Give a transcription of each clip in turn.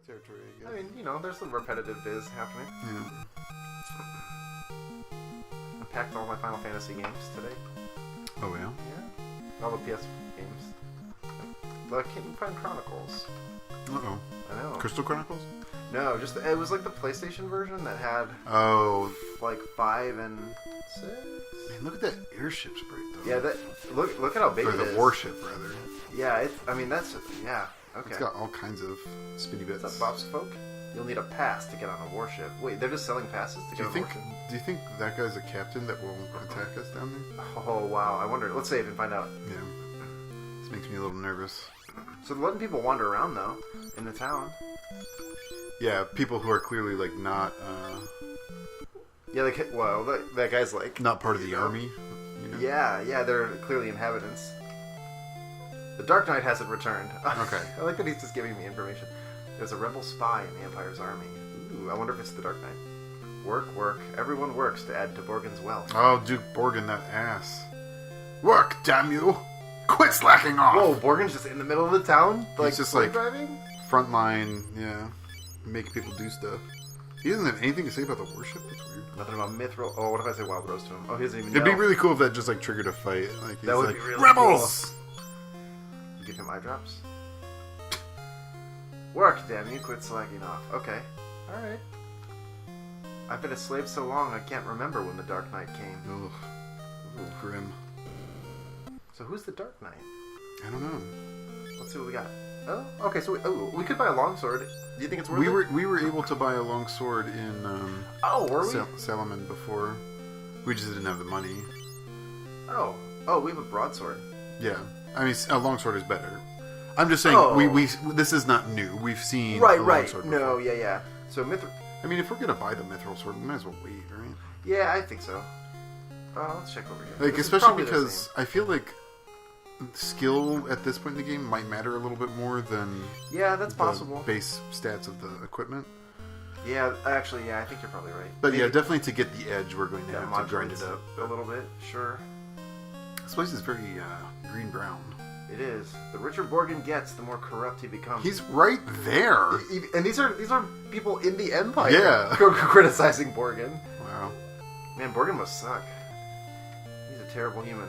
the territory, I guess. I mean, there's some repetitive biz happening. Yeah. I packed all my Final Fantasy games today. Oh, yeah? Yeah. All the PS games. The Kingdom Chronicles. Uh-oh. I know. Crystal Chronicles? No, it was like the PlayStation version that had like 5 and 6. Man, look at that airship sprite, though. Yeah, look at how big or it the is. warship, rather. Yeah, okay. It's got all kinds of spinny bits. What's up, Bofsk folk? You'll need a pass to get on a warship. Wait, they're just selling passes to get on a warship? Do you think that guy's a captain that will attack us down there? Oh, wow. I wonder. Let's save and find out. Yeah. This makes me a little nervous. So they're letting people wander around, though, in the town. Yeah, people who are clearly, like, not... Yeah, that guy's, like... Not part of the army, you know? Yeah, they're clearly inhabitants. The Dark Knight hasn't returned. Okay. I like that he's just giving me information. There's a rebel spy in the Empire's army. Ooh, I wonder if it's the Dark Knight. Work. Everyone works to add to Borgan's wealth. Oh, Duke Borgan, that ass. Work, damn you! Quit slacking off! Whoa, Borgan's just in the middle of the town? He's just like driving? Front line, yeah. Making people do stuff. He doesn't have anything to say about the warship? That's weird. Nothing about Mithril. Oh, what if I say Wild Rose to him? Oh, he doesn't even It'd know. be really cool if that just like triggered a fight. Like, he's That would like, be really Rebels! cool. Give him eye drops. Work, damn you. Quit slacking off. Okay. Alright. I've been a slave so long I can't remember when the Dark Knight came. Ugh. Ooh, grim. So who's the Dark Knight? I don't know. Let's see what we got. Oh, okay. So we could buy a longsword. Do you think it's worth it? We were able to buy a long sword in were we? Salaman before. We just didn't have the money. Oh, we have a broadsword. Yeah, I mean a long sword is better. I'm just saying we this is not new. We've seen a long sword before. No, yeah. So I mean, if we're gonna buy the mithril sword, we might as well wait, right? Yeah, I think so. Let's check over here. Like, especially because I feel like skill at this point in the game might matter a little bit more than that's possible. Base stats of the equipment. Yeah, actually, I think you're probably right. But yeah, definitely to get the edge, we're going to have to grind it up a little bit. Sure. This place is very green-brown. It is. The richer Borgan gets, the more corrupt he becomes. He's right there. And these are people in the Empire. Yeah. Criticizing Borgan. Wow. Man, Borgan must suck. He's a terrible human.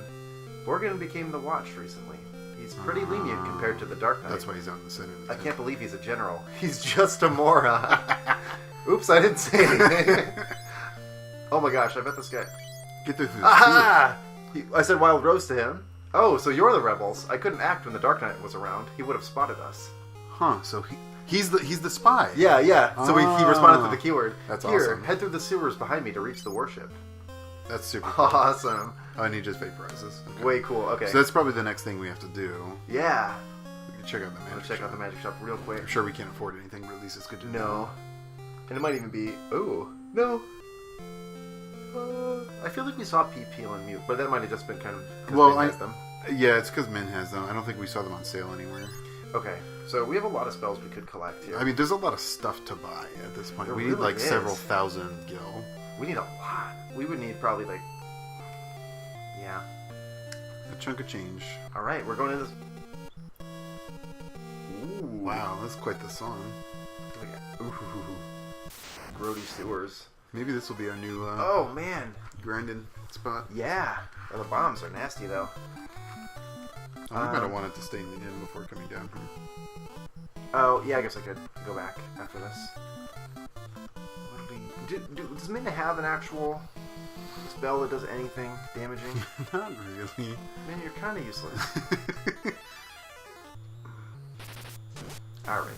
Borgan became the Watch recently. He's pretty lenient compared to the Dark Knight. That's why he's out in the center. I can't believe he's a general. He's just a moron. Oops, I didn't say anything. Oh my gosh, I bet this guy... Get through the Aha! I said Wild Rose to him. Oh, so you're the rebels. I couldn't act when the Dark Knight was around. He would have spotted us. Huh, so he's the spy. Yeah. So he responded to the keyword. That's Here, awesome. head through the sewers behind me to reach the warship. That's super cool. Awesome. Oh, and he just vaporizes. Okay. Way cool. Okay. So that's probably the next thing we have to do. Yeah. We can check out the magic shop. Check out the magic shop real quick. I'm sure we can't afford anything, but at least it's good to know. No. And it might even be... Ooh. No. I feel like we saw PP on mute, but that might have just been kind of... them. Yeah, it's because Min has them. I don't think we saw them on sale anywhere. Okay. So we have a lot of spells we could collect here. I mean, there's a lot of stuff to buy at this point. We need like several thousand gil. We need a lot. We would need probably like... Yeah. A chunk of change. Alright, we're going to this... Ooh. Wow, that's quite the song. Ooh. Grody Sewers. Maybe this will be our new oh, man. grinding spot. Yeah. Well, the bombs are nasty, though. I might have wanted to stay in the inn before coming down here. Oh, yeah, I guess I could go back after this. Does Minna have an actual spell that does anything damaging? Not really. Man, you're kind of useless. Alright.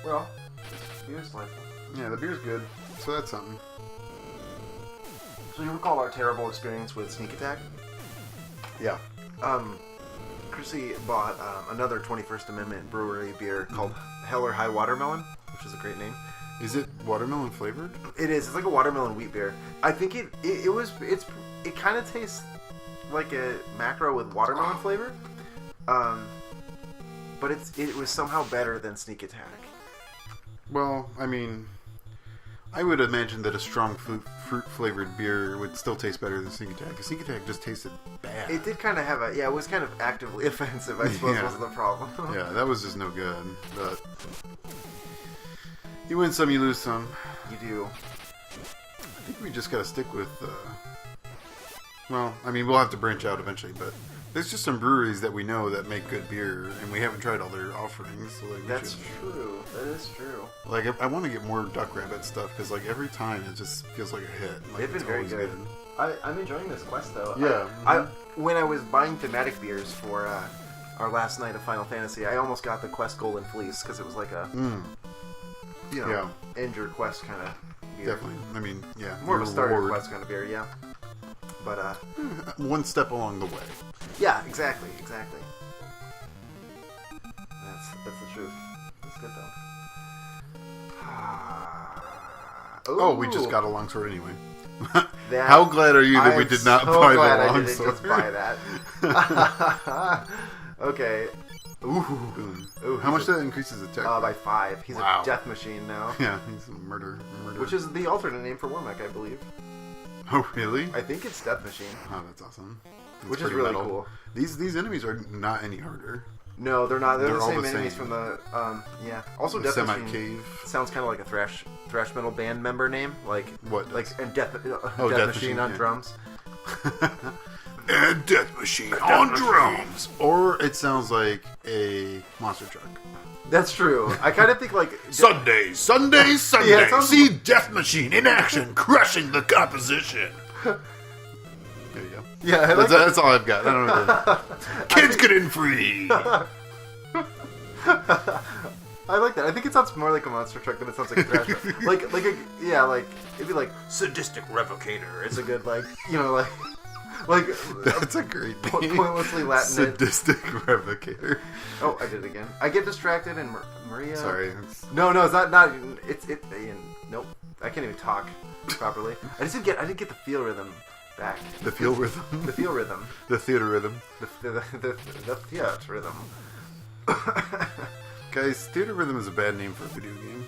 Well, beer's delightful. Yeah, the beer's good. So that's something. So you recall our terrible experience with Sneak Attack? Yeah. Chrissy bought another 21st Amendment brewery beer called Hell or High Watermelon, which is a great name. Is it watermelon flavored? It is. It's like a watermelon wheat beer. I think it kind of tastes like a macro with watermelon flavor. But it was somehow better than Sneak Attack. Well, I mean, I would imagine that a strong fruit-flavored beer would still taste better than Sneak Attack. Because Sneak Attack just tasted bad. It did kind of have it was kind of actively offensive, I suppose, was the problem. Yeah, that was just no good. But You win some, you lose some. You do. I think we just gotta stick with. Well, I mean, we'll have to branch out eventually, but there's just some breweries that we know that make good beer, and we haven't tried all their offerings. So like, That's true. That is true. Like, I want to get more Duck Rabbit stuff because, like, every time it just feels like a hit. Like, They've been very good. I'm enjoying this quest though. Yeah. When I was buying thematic beers for our last night of Final Fantasy, I almost got the quest Golden Fleece because it was like a end your quest kind of beer. Definitely. I mean, yeah. More of a starter quest kind of beer, yeah. But one step along the way. Yeah, exactly. That's the truth. That's good though. Oh, we just got a longsword anyway. How glad are you that we did not buy the longsword? I didn't just buy that. Okay. Ooh. How much that increases attack? By 5. He's a death machine now. Yeah, he's a murder. Which is the alternate name for Wormek, I believe. Oh, really? I think it's Death Machine. Oh, that's awesome. Which is really cool. These enemies are not any harder. No, they're not. They're the same enemies from the Also, the Death Machine cave sounds kind of like a thrash metal band member name, like what? Like and Death Machine on drums. And Death Machine on drums. Or it sounds like a monster truck. That's true. I kind of think like Sunday. Yeah, See Death Machine in action, crushing the competition. There you go. Yeah, that's all I've got. I don't know. Kids get in free. I like that. I think it sounds more like a monster truck than it sounds like a trash truck. like it'd be like sadistic revocator. It's a good like that's a great name. Pointlessly Latin. Sadistic revocator. Oh, I did it again. I get distracted and Maria. Sorry. No, it's not. It's nope. I can't even talk properly. I didn't get the feel rhythm back. The feel rhythm. The feel rhythm. The theater rhythm. The theater rhythm. Guys, theater rhythm is a bad name for a video game.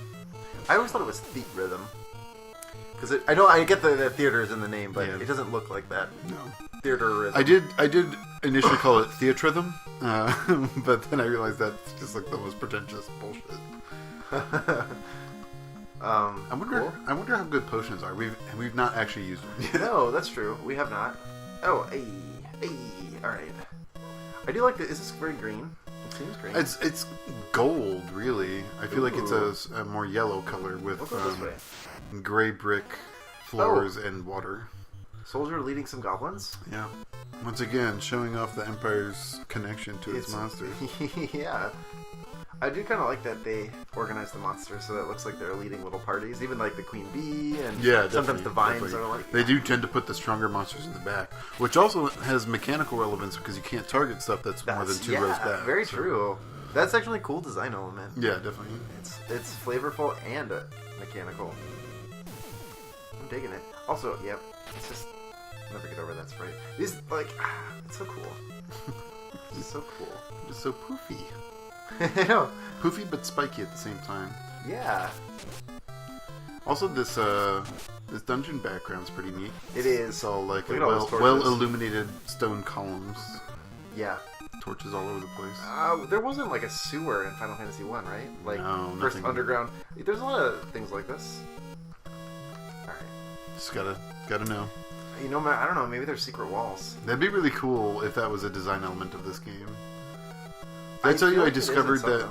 I always thought it was theat rhythm. Because I get the theater is in the name, but it doesn't look like that. No. Theater rhythm. I did initially call it theatrhythm, but then I realized that's just like the most pretentious bullshit. I wonder how good potions are. We've not actually used them yet. No, that's true. We have not. Oh, hey, all right. I do like Is this very green? It seems green. It's gold, really. I feel like it's a more yellow color with gray brick floors and water. Soldier leading some goblins? Yeah. Once again, showing off the Empire's connection to its monsters. Yeah. I do kind of like that they organize the monsters so that it looks like they're leading little parties. Even like the Queen Bee and sometimes the vines are like... They do tend to put the stronger monsters in the back, which also has mechanical relevance because you can't target stuff that's more than 2 rows back. Very true. That's actually a cool design element. Yeah, definitely. It's flavorful and mechanical. I'm digging it. Also, yep, it's just... I'll never get over that sprite. These, like, it's so cool. It's so cool. It's so poofy. I know. Poofy but spiky at the same time. Yeah. Also, this dungeon background's pretty neat. It is. It's all like well illuminated stone columns. Yeah. Torches all over the place. There wasn't like a sewer in Final Fantasy 1, right? Like no, first underground. There's a lot of things like this. All right. Just gotta know. You know, I don't know. Maybe there's secret walls. That'd be really cool if that was a design element of this game. Did I tell you I discovered that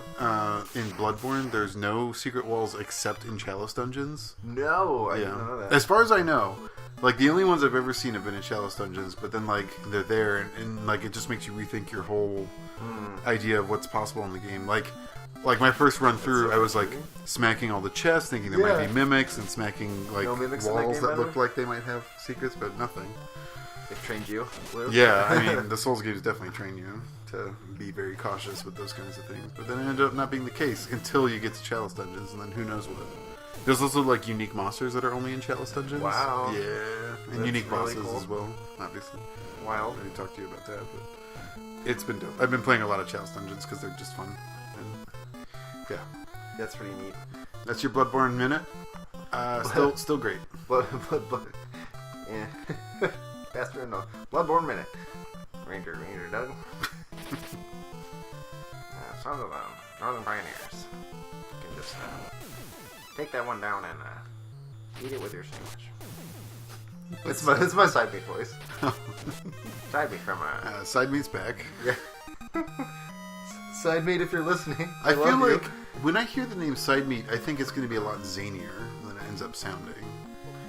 in Bloodborne there's no secret walls except in Chalice dungeons? No, I didn't know that. As far as I know, like the only ones I've ever seen have been in Chalice dungeons, but then like they're there and like it just makes you rethink your whole idea of what's possible in the game. Like my first run through, I was like smacking all the chests, thinking there might be mimics, and smacking like walls that looked like they might have secrets, but nothing. They've trained you, Lou? Yeah, I mean, the Souls games definitely train you to be very cautious with those kinds of things. But then it ended up not being the case until you get to Chalice dungeons, and then who knows what. There's also like unique monsters that are only in Chalice dungeons. Wow. Yeah, and that's unique really bosses cool. as well, obviously. Wild. I didn't talk to you about that, but it's been dope. I've been playing a lot of Chalice dungeons because they're just fun. And yeah, that's pretty neat. That's your Bloodborne minute. Still great. Blood. Yeah. Faster enough. Bloodborne minute. Ranger Doug. Sons of the Northern Pioneers. You can just take that one down and eat it with your sandwich. It's my side meat voice. Side meat from Side meat's back. Yeah. Side meat, if you're listening, I feel like when I hear the name Side Meat, I think it's going to be a lot zanier than it ends up sounding.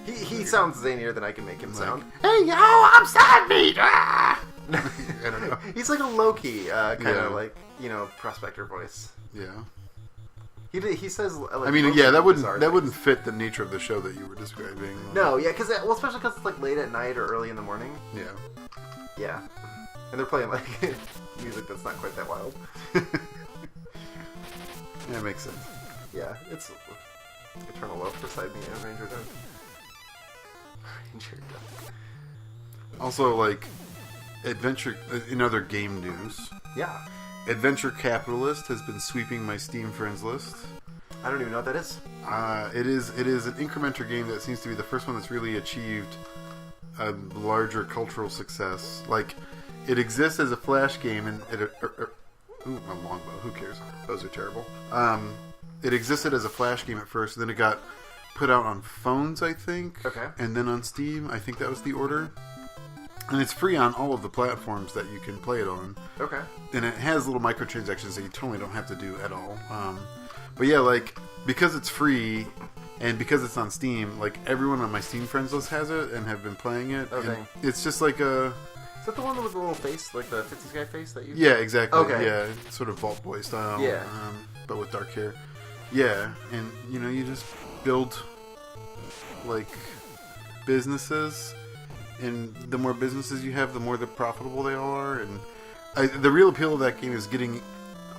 He sounds zanier than I can make him sound. Hey yo, I'm Side Meat! Ah! I don't know. He's like a low-key kind of like, prospector voice. Yeah. He says. Like, I mean, yeah, that wouldn't fit the nature of the show that you were describing. No, yeah, especially because it's like late at night or early in the morning. Yeah. Yeah, and they're playing like music that's not quite that wild. Yeah, it makes sense. Yeah, it's eternal love for Side Meat and Ranger Duck. Ranger Duck. Also, like, adventure in other game news. Yeah. Adventure Capitalist has been sweeping my Steam friends list. I don't even know what that is. It is an incremental game that seems to be the first one that's really achieved a larger cultural success. Like, it exists as a Flash game, and ooh, a longbow. Who cares? Those are terrible. It existed as a Flash game at first, then it got put out on phones, I think. Okay. And then on Steam. I think that was the order. And it's free on all of the platforms that you can play it on. Okay. And it has little microtransactions that you totally don't have to do at all. But yeah, like, because it's free and because it's on Steam, like, everyone on my Steam friends list has it and have been playing it. Okay. And it's just like a... Is that the one with the little face, like the 50s guy face that you... Yeah, exactly. Okay. Yeah, sort of Vault Boy style. Yeah. But with dark hair. Yeah, and, you just build, like, businesses... And the more businesses you have, the more profitable they all are. And the real appeal of that game is getting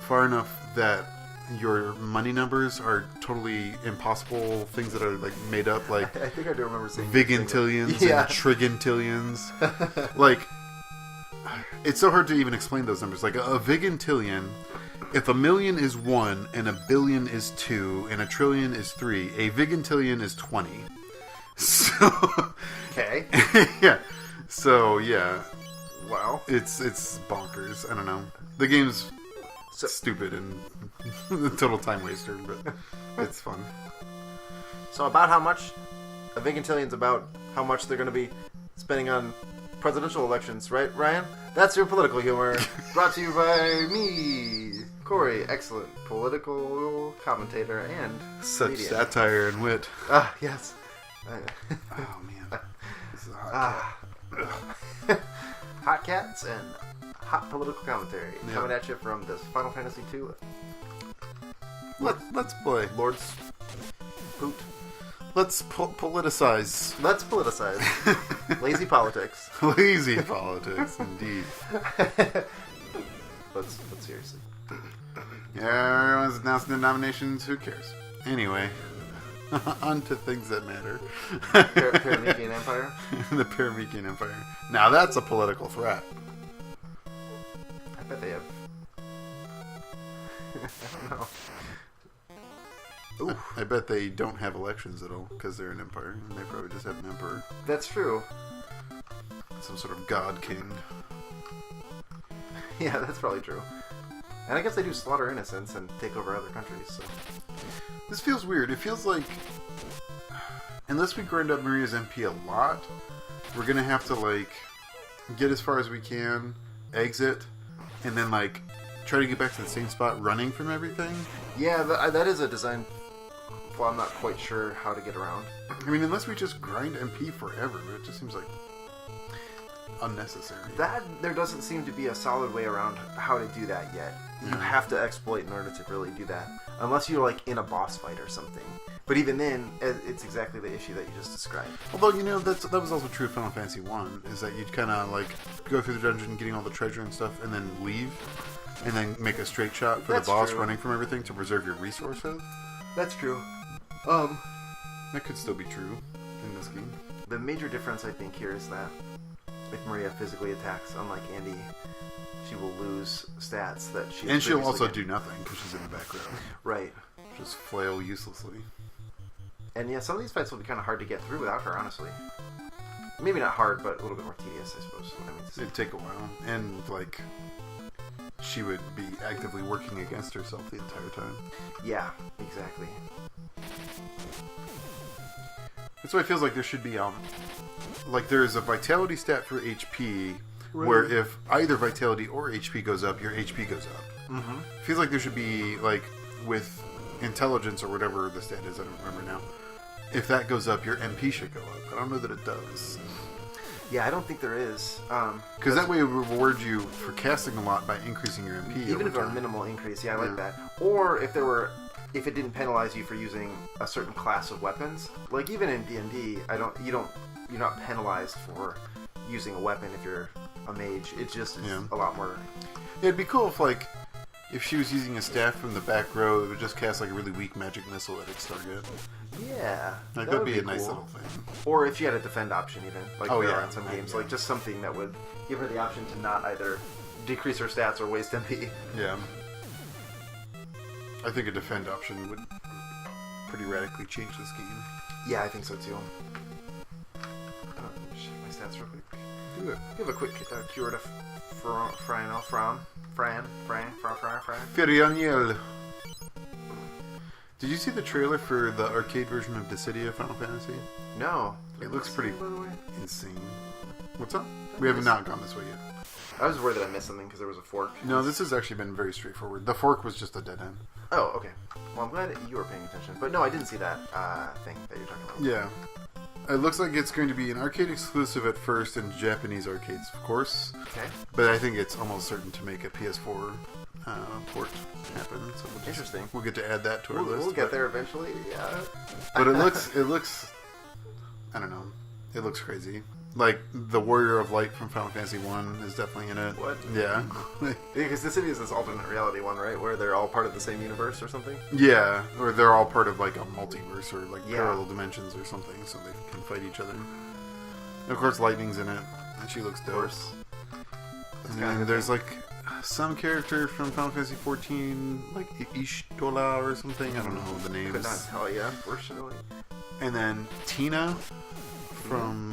far enough that your money numbers are totally impossible things that are like made up, like I think I do remember seeing vigintillions and trigintillions. Like, it's so hard to even explain those numbers. Like a vigintillion, if a million is 1 and a billion is 2 and a trillion is 3, a vigintillion is 20. So okay. Yeah. So yeah. Wow. It's bonkers. I don't know. The game's stupid and a total time waster, but it's fun. So about how much a vigintillion's about how much they're going to be spending on presidential elections, right, Ryan? That's your political humor. Brought to you by me, Corey, excellent political commentator and such comedian. Satire and wit. Ah, yes. Oh man, this is a hot cat. Hot cats and hot political commentary coming at you from this Final Fantasy II. Let's play. Lord's Poot. Let's politicize. Let's politicize. Lazy politics. Lazy politics, indeed. But seriously. Everyone's announcing the nominations. Who cares? Anyway. On to things that matter. Paramikian Empire? The Paramikian Empire. Now that's a political threat. I bet they have... I don't know. Ooh. I bet they don't have elections at all, because they're an empire. They probably just have an emperor. That's true. Some sort of god king. Yeah, that's probably true. And I guess they do slaughter innocents and take over other countries, so... This feels weird. It feels like, unless we grind up Maria's MP a lot, we're going to have to, like, get as far as we can, exit, and then, like, try to get back to the same spot running from everything. Yeah, that is a design flaw I'm not quite sure how to get around. I mean, unless we just grind MP forever, but it just seems like unnecessary. There doesn't seem to be a solid way around how to do that yet. You have to exploit in order to really do that. Unless you're, like, in a boss fight or something. But even then, it's exactly the issue that you just described. Although, that was also true of Final Fantasy 1, is that you'd kind of, like, go through the dungeon, getting all the treasure and stuff, and then leave, and then make a straight shot for the boss running from everything to preserve your resources. That's true. That could still be true in this game. The major difference, I think, here is that if Maria physically attacks, unlike Andy, she will lose stats that she... And she'll also do nothing, because she's in the background. Right. Just flail uselessly. And yeah, some of these fights will be kind of hard to get through without her, honestly. Maybe not hard, but a little bit more tedious, I suppose. It'd take a while. And, like, she would be actively working against herself the entire time. Yeah, exactly. That's why it feels like there should be like there's a vitality stat for HP, where if either vitality or HP goes up, your HP goes up. Mm-hmm. Feels like there should be like with intelligence or whatever the stat is. I don't remember now. If that goes up, your MP should go up. I don't know that it does. Yeah, I don't think there is. Because that way it rewards you for casting a lot by increasing your MP. Even if it's a minimal increase, I like that. Or if it didn't penalize you for using a certain class of weapons, like even in D&D, you're not penalized for using a weapon if you're a mage. It just is a lot more. Yeah, it'd be cool if she was using a staff from the back row, it would just cast like a really weak magic missile at its target. Yeah, like, that would be a nice little thing. Or if she had a defend option, even like in some games, yeah. like just something that would give her the option to not either decrease her stats or waste MP. Yeah, I think a defend option would pretty radically change this game. Yeah, I think so too. Check my stats real quick. Do it. Give a quick cure to Fran. Firianiel. Did you see the trailer for the arcade version of Dissidia Final Fantasy? No. It looks pretty insane. What's up? We have not gone this way yet. I was worried that I missed something because there was a fork. No, this has actually been very straightforward. The fork was just a dead end. Oh, okay. Well, I'm glad that you were paying attention. But no, I didn't see that thing that you're talking about. Yeah. It looks like it's going to be an arcade exclusive at first in Japanese arcades, of course. Okay. But I think it's almost certain to make a PS4 port happen. So Interesting. We'll get to add that to our list. We'll get there eventually. Yeah. But it looks. I don't know. It looks crazy. Like the Warrior of Light from Final Fantasy 1 is definitely in it. What? Yeah. Because the city is this alternate reality one, right? Where they're all part of the same universe or something? Yeah, or they're all part of like a multiverse or like parallel dimensions or something, so they can fight each other. And of course, Lightning's in it, and she looks dope. And then there's like some character from Final Fantasy 14, like Ishtola or something. I don't know the names. Could not tell you, unfortunately. And then Tina from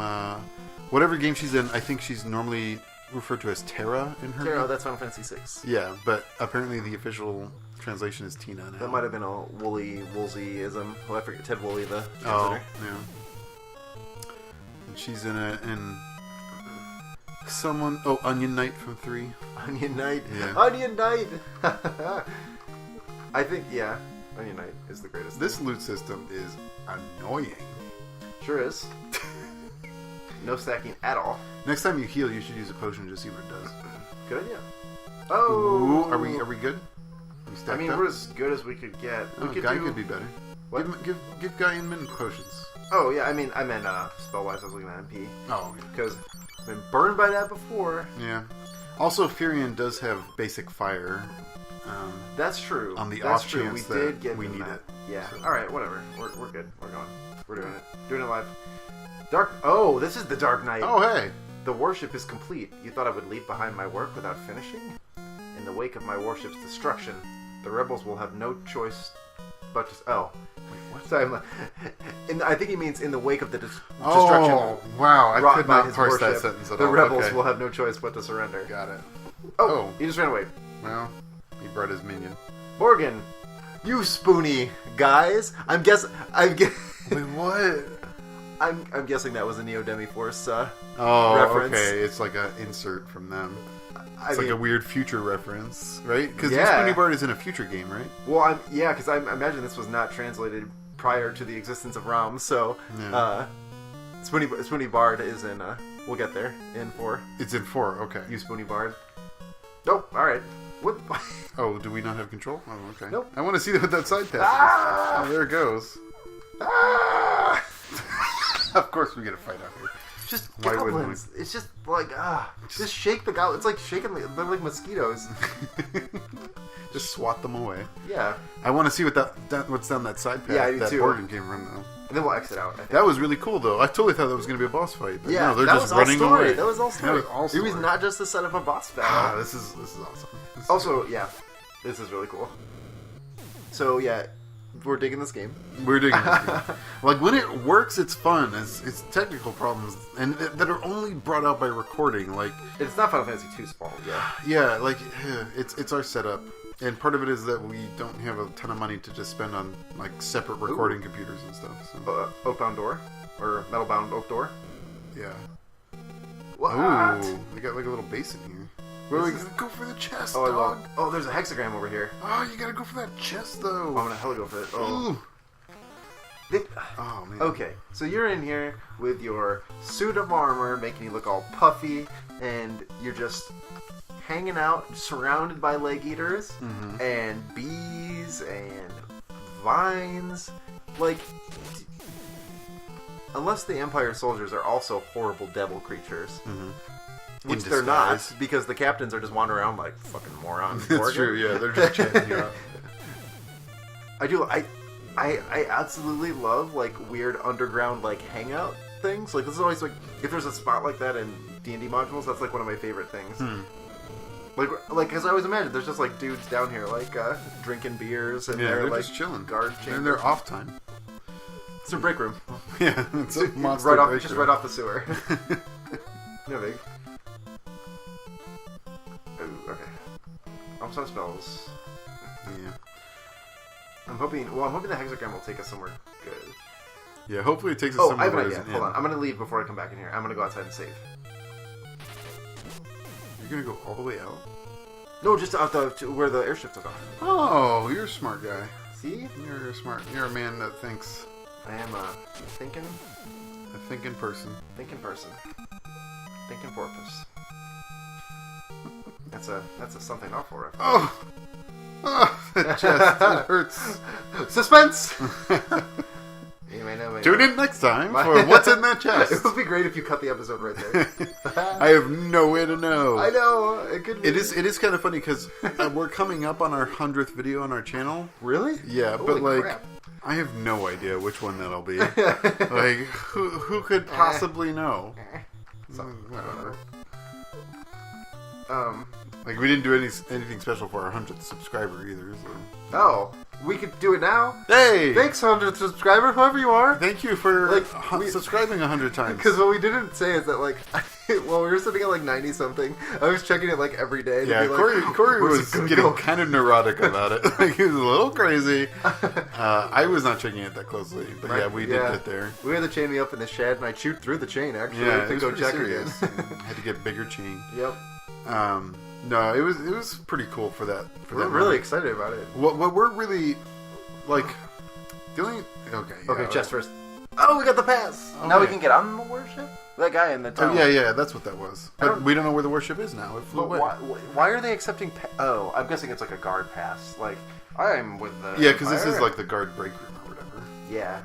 whatever game she's in. I think she's normally referred to as Terra in her. Terra, that's Final Fantasy 6. Yeah, but apparently the official translation is Tina now. That might have been a Woolsey-ism. Oh, I forget. Ted Woolley, the translator. Oh, yeah. And she's in it, and someone... Oh, Onion Knight from 3. Onion Knight. Yeah. Onion Knight! I think, yeah. Onion Knight is the greatest. This loot system is annoying. Sure is. No stacking at all. Next time you heal, you should use a potion to see what it does. Good idea. Oh! Ooh, are we good? I mean, we're as good as we could get. Guy could be better. What? Give Guy and Min potions. Oh, yeah, I meant spell-wise, I was looking at MP. Oh, Because I've been burned by that before. yeah. Also, Furion does have basic fire. That's true. On the That's off true. chance We that did get we need that. it. Yeah. So. All right. Whatever. We're good. We're going. We're doing it. Doing it live. Oh, this is the Dark Knight. Oh, hey. The warship is complete. You thought I would leave behind my work without finishing? In the wake of my warship's destruction, the rebels will have no choice but to... Oh. Wait, what? Sorry, I think he means in the wake of the destruction. Oh, wow. I wrought could by not his parse that warship, sentence at the all. rebels Okay. will have no choice but to surrender. Got it. Oh, he just ran away. Well, he brought his minion. Borgan, you spoony guys. Wait, what? I'm guessing that was a Neo Demi-Force Oh, reference. okay. It's like an insert from them. It's I mean, like a weird future reference, right? Because Yeah. Spoony Bard is in a future game, right? Well, because I imagine this was not translated prior to the existence of ROM, so Yeah. Spoony Bard is in. We'll get there in 4. It's in 4, okay. You Spoony Bard. Nope. All right. What? Oh, do we not have control? Oh, okay. Nope. I want to see what that side path Ah! is. Oh, there it goes. Ah! Of course we get a fight out here. Just Why wouldn't goblins. It's just like just shake the goblins. It's like shaking. They're like mosquitoes. Just swat them away. Yeah. I want to see what's down that side path Yeah, I do that too. Borgan came from, though. And then we'll exit out. I think. That was really cool, though. I totally thought that was going to be a boss fight. But Yeah, no, they're that just was all running story. away. That was all story. That was all It story. was not just the set of a boss Ah, battle. this is awesome. This is Also, yeah, this is really cool. So yeah, we're digging this game. We're digging this game. Like, when it works, it's fun. It's technical problems and that are only brought out by recording. Like, It's not Final Fantasy 2's fault. Yeah. yeah, like it's our setup. And part of it is that we don't have a ton of money to just spend on like separate recording computers and stuff. So. Oakbound door? Or metal-bound oak door? Yeah. What? Ooh, we got like a little base in here. Where we gotta go for the chest, dog. Oh, there's a hexagram over here. Oh, you gotta go for that chest, though. I'm gonna hella go for it. Oh. Oh, man. Okay, so you're in here with your suit of armor, making you look all puffy, and you're just hanging out, surrounded by leg eaters, and bees, and vines. Like, unless the Empire soldiers are also horrible devil creatures. Which they're not, because the captains are just wandering around like fucking morons. That's true, yeah, they're just chanting you up. I absolutely love like weird underground like hangout things. Like this is always like if there's a spot like that in D&D modules, that's like one of my favorite things. Like because I always imagine there's just like dudes down here like drinking beers and they're like just chilling, guard chambers. And they're off time. It's a break room. Yeah, it's a monster right off, break just room. right off the sewer. No big. Ooh, okay. I'm some spells. Yeah. I'm hoping the hexagram will take us somewhere good. Yeah, hopefully it takes us I somewhere. have an idea. Hold on. I'm going to leave before I come back in here. I'm going to go outside and save. You're going to go all the way out? No, just out to where the airships are gone. Oh, you're a smart guy. See? You're smart. You're a man that thinks. I am a thinking person. Thinking person. Thinking porpoise. That's a something awful reference. Oh, that chest, it hurts. Suspense! You may know. Tune in next time for What's in That Chest. It would be great if you cut the episode right there. I have no way to know. I know. It could be. It is kind of funny because we're coming up on our 100th video on our channel. Really? Yeah, Holy but like, crap. I have no idea which one that'll be. Like, who could possibly know? Whatever. Like, we didn't do anything special for our 100th subscriber either. So. Oh, we could do it now? Hey! Thanks, 100th subscriber, whoever you are. Thank you for Like, subscribing 100 times. Because what we didn't say is that, like, while we were sitting at, like, 90-something, I was checking it, like, every day. Yeah, be like, Corey "Where's was it gonna getting go?" kind of neurotic about it. Like, he was a little crazy. I was not checking it that closely. But yeah, we did get there. We had to chain me up in the shed, and I chewed through the chain, actually, Yeah, to it go was check serious. again. Had to get bigger chain. Yep. No, it was pretty cool for that. We're really excited about it. What we're really like the only Okay, chest first. Oh, we got the pass. Oh, now we yeah. can get on the warship. That guy in the town. Oh yeah, that's what that was. But we don't know where the warship is now. It flew But away. why are they accepting? Oh, I'm guessing it's like a guard pass. Like I'm with the Yeah, because this Empire. is like the guard break room or whatever. Yeah.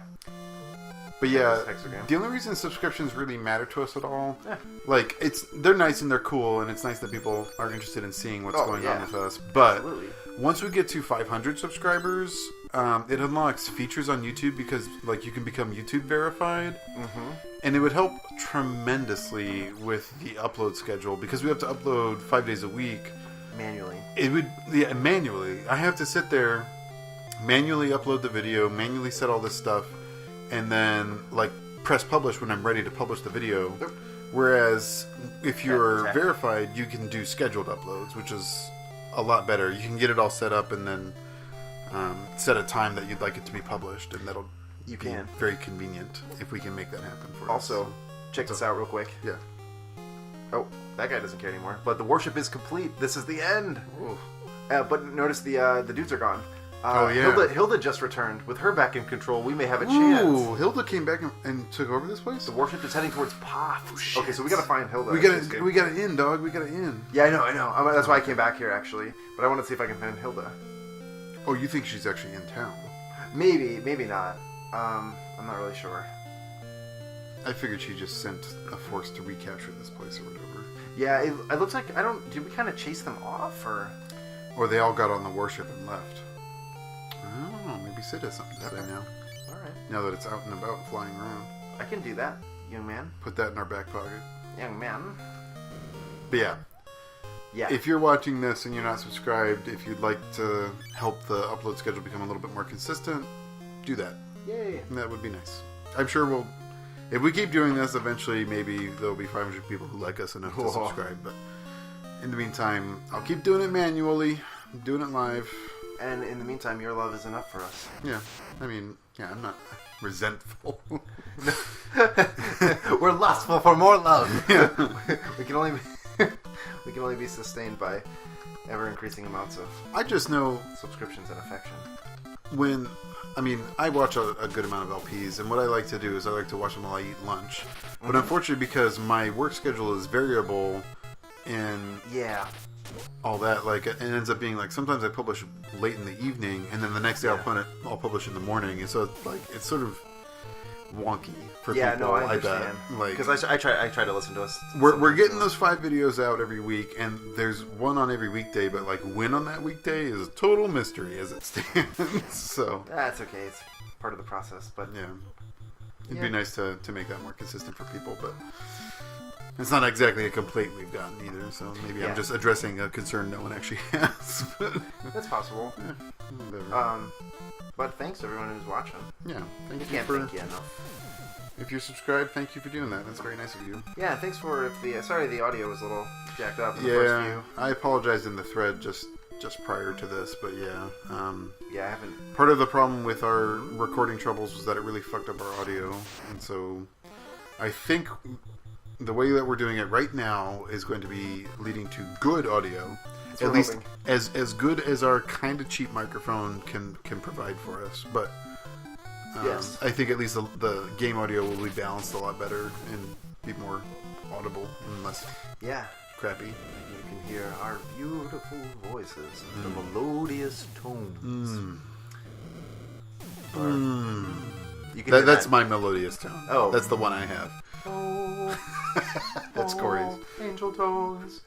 But yeah, Hexagram. the only reason subscriptions really matter to us at all, like they're nice and they're cool, and it's nice that people are interested in seeing what's going on with us. But Absolutely. once we get to 500 subscribers, it unlocks features on YouTube because like you can become YouTube verified, and it would help tremendously with the upload schedule because we have to upload 5 days a week Manually. It would manually. I have to sit there, manually upload the video, manually set all this stuff. And then, like, press publish when I'm ready to publish the video. Whereas, if you're verified, you can do scheduled uploads, which is a lot better. You can get it all set up and then set a time that you'd like it to be published, and that'll be very convenient if we can make that happen for us. Also, check this out real quick. Yeah. Oh, that guy doesn't care anymore. But the warship is complete. This is the end. But notice the dudes are gone. Oh, yeah. Hilda just returned. With her back in control, we may have a chance. Ooh, Hilda came back and took over this place? The warship is heading towards Poth. Oh, okay, so we gotta find Hilda. We gotta in, dog. We gotta in. Yeah, I know. That's why I came back here, actually. But I want to see if I can find Hilda. Oh, you think she's actually in town? Maybe not. I'm not really sure. I figured she just sent a force to recapture this place or whatever. Yeah, it looks like did we kind of chase them off, or they all got on the warship and left. Oh, maybe Sid has something to say now. Alright. Now that it's out and about, flying around. I can do that, young man. Put that in our back pocket. Young man. But yeah. If you're watching this and you're not subscribed, if you'd like to help the upload schedule become a little bit more consistent, do that. Yay. That would be nice. I'm sure if we keep doing this, eventually maybe there'll be 500 people who like us enough to subscribe. But in the meantime, I'll keep doing it manually. doing it live. And in the meantime, your love is enough for us. Yeah, I mean, yeah, I'm not resentful. We're lustful for more love. Yeah. we can only be sustained by ever increasing amounts of I just know subscriptions and affection. I watch a good amount of LPs, and what I like to do is I like to watch them while I eat lunch. But unfortunately, because my work schedule is variable and all that, like, it ends up being like sometimes I publish late in the evening, and then the next day I'll publish in the morning, and so it's like it's sort of wonky for people. No, I understand. Like, because I try to listen to us. We're getting those 5 videos out every week, and there's one on every weekday, but like when on that weekday is a total mystery as it stands. So that's okay. It's part of the process, but yeah, it'd be nice to make that more consistent for people, but it's not exactly a complaint we've gotten either. So maybe I'm just addressing a concern no one actually has. That's possible. Whatever. But thanks to everyone who's watching. Yeah, thank you Can't for. thank you enough. If you're subscribed, thank you for doing that. That's very nice of you. Yeah, thanks for sorry the audio was a little jacked up in the first few. I apologize in the thread just prior to this, but yeah. I haven't. Part of the problem with our recording troubles was that it really fucked up our audio, and so I think the way that we're doing it right now is going to be leading to good audio. At least as good as our kind of cheap microphone can provide for us, but yes. I think at least the game audio will be balanced a lot better and be more audible and less crappy. You can hear our beautiful voices, the melodious tones. You can That's my melodious tone. Oh, that's the one I have. Oh, That's Corey's. Angel tones.